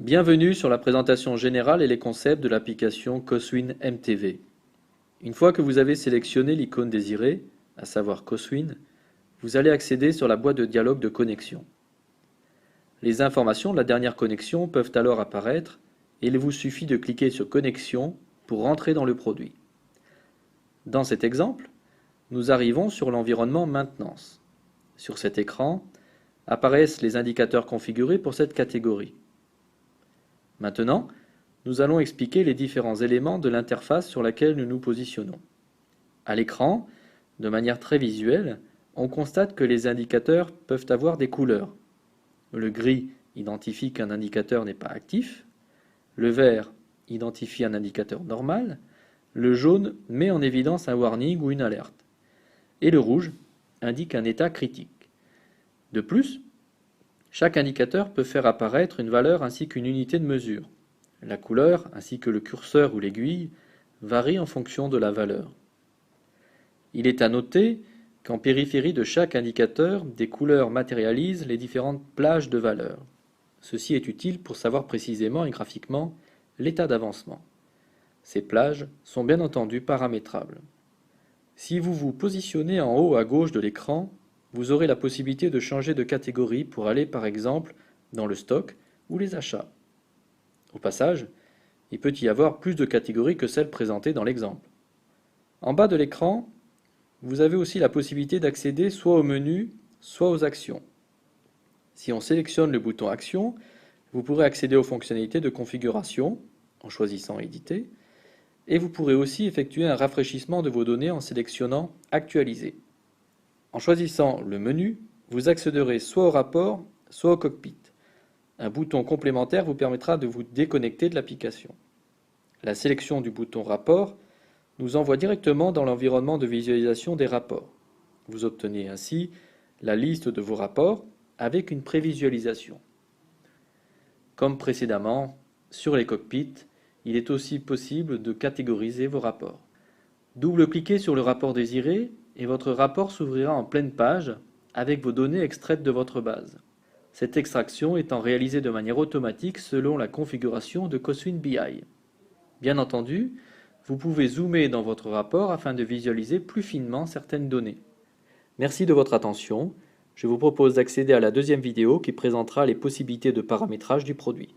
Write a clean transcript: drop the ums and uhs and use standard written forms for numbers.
Bienvenue sur la présentation générale et les concepts de l'application Coswin MTV. Une fois que vous avez sélectionné l'icône désirée, à savoir Coswin, vous allez accéder sur la boîte de dialogue de connexion. Les informations de la dernière connexion peuvent alors apparaître et il vous suffit de cliquer sur Connexion pour rentrer dans le produit. Dans cet exemple, nous arrivons sur l'environnement Maintenance. Sur cet écran apparaissent les indicateurs configurés pour cette catégorie. Maintenant, nous allons expliquer les différents éléments de l'interface sur laquelle nous nous positionnons. À l'écran, de manière très visuelle, on constate que les indicateurs peuvent avoir des couleurs. Le gris identifie qu'un indicateur n'est pas actif, le vert identifie un indicateur normal, le jaune met en évidence un warning ou une alerte, et le rouge indique un état critique. De plus, chaque indicateur peut faire apparaître une valeur ainsi qu'une unité de mesure. La couleur, ainsi que le curseur ou l'aiguille, varient en fonction de la valeur. Il est à noter qu'en périphérie de chaque indicateur, des couleurs matérialisent les différentes plages de valeurs. Ceci est utile pour savoir précisément et graphiquement l'état d'avancement. Ces plages sont bien entendu paramétrables. Si vous vous positionnez en haut à gauche de l'écran, vous aurez la possibilité de changer de catégorie pour aller par exemple dans le stock ou les achats. Au passage, il peut y avoir plus de catégories que celles présentées dans l'exemple. En bas de l'écran, vous avez aussi la possibilité d'accéder soit au menu, soit aux actions. Si on sélectionne le bouton Action, vous pourrez accéder aux fonctionnalités de configuration en choisissant Éditer, et vous pourrez aussi effectuer un rafraîchissement de vos données en sélectionnant Actualiser. En choisissant le menu, vous accéderez soit au rapport, soit au cockpit. Un bouton complémentaire vous permettra de vous déconnecter de l'application. La sélection du bouton Rapport nous envoie directement dans l'environnement de visualisation des rapports. Vous obtenez ainsi la liste de vos rapports avec une prévisualisation. Comme précédemment, sur les cockpits, il est aussi possible de catégoriser vos rapports. Double-cliquez sur le rapport désiré et votre rapport s'ouvrira en pleine page avec vos données extraites de votre base. Cette extraction étant réalisée de manière automatique selon la configuration de Coswin BI. Bien entendu, vous pouvez zoomer dans votre rapport afin de visualiser plus finement certaines données. Merci de votre attention. Je vous propose d'accéder à la deuxième vidéo qui présentera les possibilités de paramétrage du produit.